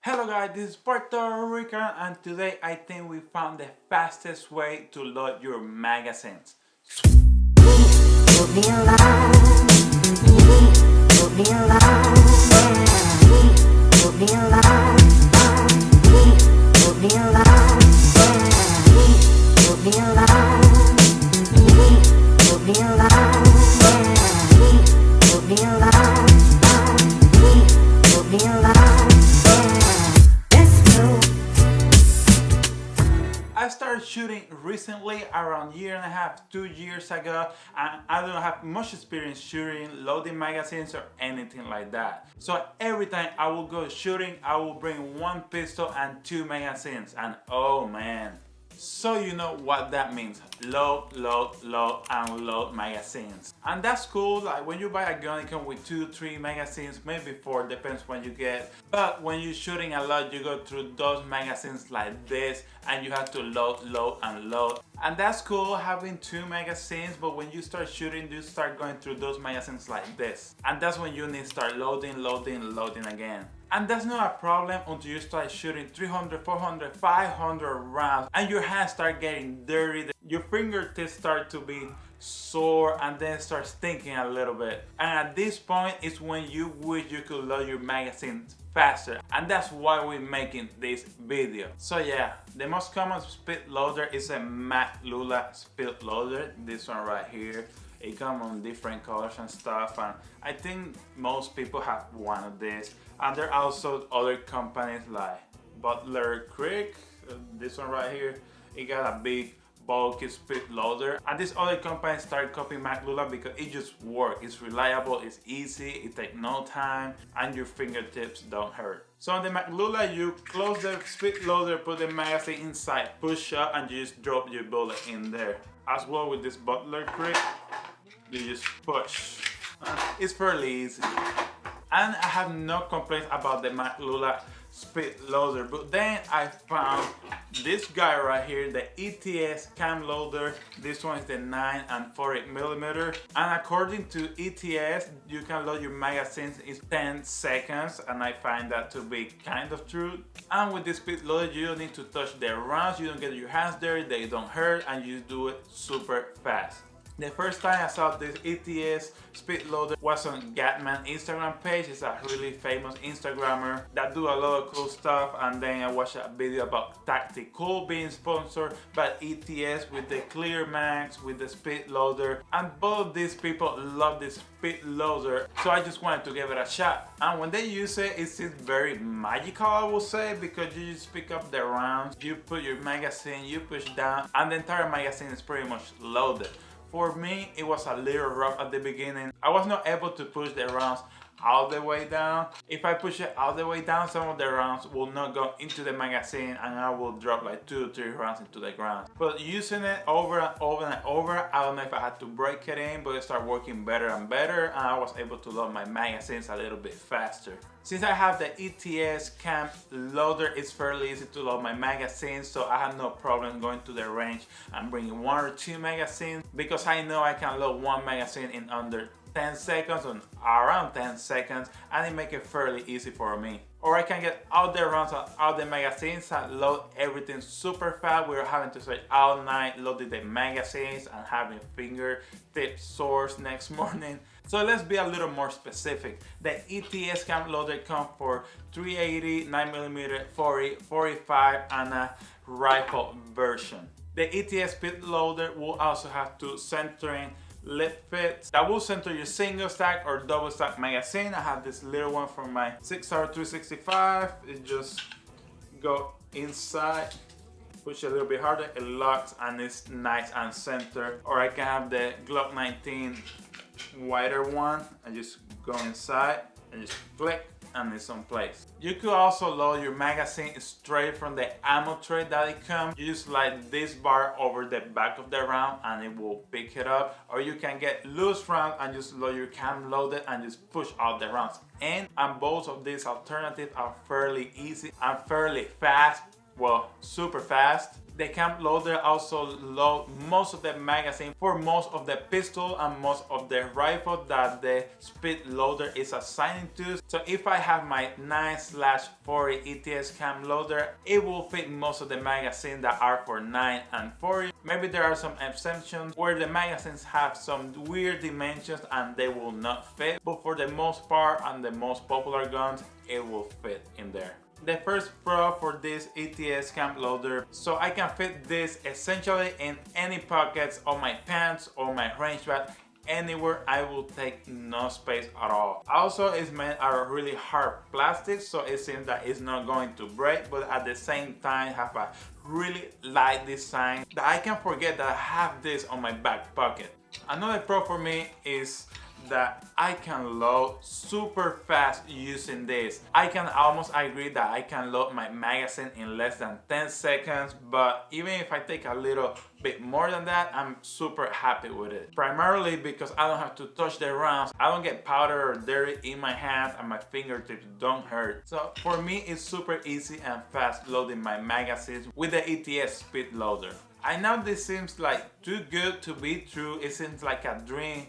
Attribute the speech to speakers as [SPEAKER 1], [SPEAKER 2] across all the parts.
[SPEAKER 1] Hello guys, this is Puerto Rican and today I think we found the fastest way to load your magazines. I started shooting recently, around a year and a half, 2 years ago, and I don't have much experience shooting, loading magazines or anything like that. So every time I will go shooting, I will bring one pistol and two magazines, and oh man. So you know what that means. Load, and load magazines. And that's cool, like when you buy a gun it comes with 2-3 magazines, maybe 4, depends when you get. But when you're shooting a lot you go through those magazines like this and you have to load, and load. And that's cool having 2 magazines, but when you start shooting you start going through those magazines like this. And that's when you need to start loading again. And that's not a problem until you start shooting 300, 400, 500 rounds and your hands start getting dirty, your fingertips start to be sore and then start stinking a little bit. And at this point is when you wish you could load your magazines faster, and that's why we're making this video. So yeah, the most common speed loader is a Maglula speed loader, this one right here. It comes on different colors and stuff, and I think most people have one of these. And there are also other companies like Butler Creek, this one right here. It got a big bulky speed loader, and these other companies start copying Maglula because it just works. It's reliable, it's easy, it takes no time, and your fingertips don't hurt. So on the Maglula, you close the speed loader, put the magazine inside, push up, and you just drop your bullet in there. As well with this Butler Creek, you just push. It's fairly easy. And I have no complaints about the Maglula speed loader, but then I found this guy right here, the ETS Cam Loader. This one is the 9 and 40mm, and according to ETS you can load your magazines in 10 seconds, and I find that to be kind of true. And with this speed loader you don't need to touch the rounds, you don't get your hands dirty, they don't hurt, and you do it super fast. The first time I saw this ETS speed loader was on Gatman Instagram page. It's a really famous Instagrammer that do a lot of cool stuff, and then I watched a video about Tactical being sponsored by ETS with the Clear Max, with the speed loader, and both these people love this speed loader, so I just wanted to give it a shot. And when they use it, it seems very magical, I will say, because you just pick up the rounds, you put your magazine, you push down, and the entire magazine is pretty much loaded. For me, it was a little rough at the beginning. I was not able to push the rounds all the way down. If I push it all the way down, some of the rounds will not go into the magazine and I will drop like 2 or 3 rounds into the ground. But using it over and over and over, I don't know if I had to break it in, but it started working better and better, and I was able to load my magazines a little bit faster. Since I have the ETS Cam Loader, it's fairly easy to load my magazines, so I have no problem going to the range and bringing 1 or 2 magazines, because I know I can load 1 magazine in under 10 seconds or around 10 seconds, and it makes it fairly easy for me. Or I can get out the rounds and out the magazines and load everything super fast without having to stay all night loading the magazines and having fingertip sores next morning. So let's be a little more specific. The ETS Cam Loader comes for 380, 9mm, 40, 45, and a rifle version. The ETS Speed Loader will also have 2 centering lip fits that will center your single stack or double stack magazine. I have this little one from my 6R 365. It just go inside, push a little bit harder, it locks, and it's nice and centered. Or I can have the Glock 19 wider one and just go inside and just click, and it's on place. You could also load your magazine straight from the ammo tray that it comes. You just slide this bar over the back of the round and it will pick it up. Or you can get loose rounds and just load your cam loaded and just push out the rounds in. And both of these alternatives are fairly easy and fairly fast well, super fast. The Cam Loader also load most of the magazine for most of the pistol and most of the rifle that the speed loader is assigned to. So if I have my 9/40 ETS Cam Loader, it will fit most of the magazines that are for 9 and 40. Maybe there are some exceptions where the magazines have some weird dimensions and they will not fit, but for the most part and the most popular guns, it will fit in there. The first pro for this ETS Cam Loader, so I can fit this essentially in any pockets of my pants or my range bag. Anywhere, I will take no space at all. Also, it's made out of really hard plastic, so it seems that it's not going to break, but at the same time have a really light design that I can forget that I have this on my back pocket. Another pro for me is that I can load super fast using this. I can almost agree that I can load my magazine in less than 10 seconds, but even if I take a little bit more than that, I'm super happy with it. Primarily because I don't have to touch the rounds, I don't get powder or dirt in my hands, and my fingertips don't hurt. So for me, it's super easy and fast loading my magazines with the ETS Speed Loader. I know this seems like too good to be true, it seems like a dream,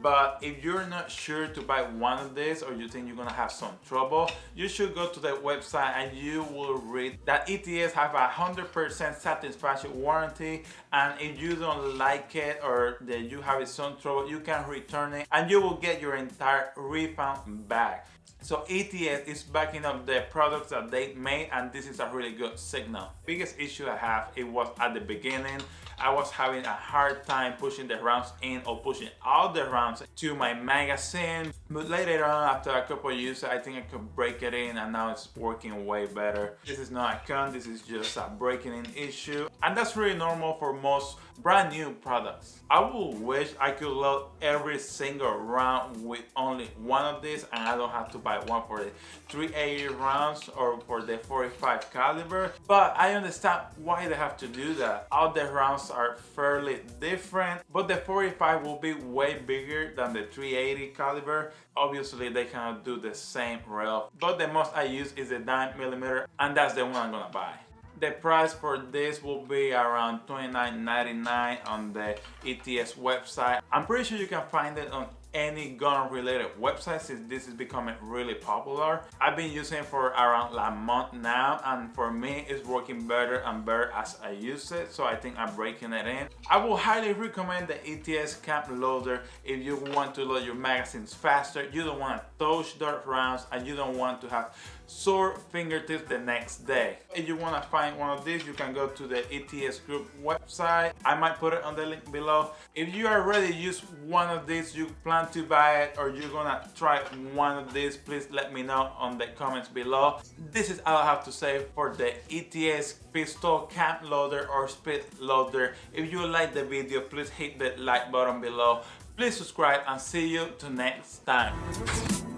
[SPEAKER 1] but if you're not sure to buy one of these or you think you're gonna have some trouble, you should go to the website and you will read that ETS have a 100% satisfaction warranty, and if you don't like it or that you have some trouble, you can return it and you will get your entire refund back. So ETS is backing up the products that they made, and this is a really good signal. Biggest issue I have, it was at the beginning. I was having a hard time pushing the rounds in or pushing out the rounds to my magazine. But later on, after a couple of uses, I think I could break it in, and now it's working way better. This is not a con, this is just a breaking in issue. And that's really normal for most brand new products. I would wish I could load every single round with only one of these, and I don't have to buy one for the 380 rounds or for the 45 caliber. But I understand why they have to do that. All the rounds are fairly different, but the 45 will be way bigger than the 380 caliber. Obviously they cannot do the same rail, but the most I use is the 9mm, and that's the one I'm gonna buy. The price for this will be around $29.99 on the ETS website. I'm pretty sure you can find it on any gun related website since this is becoming really popular. I've been using it for around a month now, and for me it's working better and better as I use it, so I think I'm breaking it in. I will highly recommend the ETS Cam Loader if you want to load your magazines faster, you don't want to touch the rounds, and you don't want to have sore fingertips the next day. If you want to find one of these, you can go to the ETS group website. I might put it on the link below. If you already use one of these, you plan to buy it, or you're gonna try one of these, please let me know on the comments below. This is all I have to say for the ETS pistol cam loader or speed loader. If you like the video, please hit the like button below. Please subscribe, and see you till next time.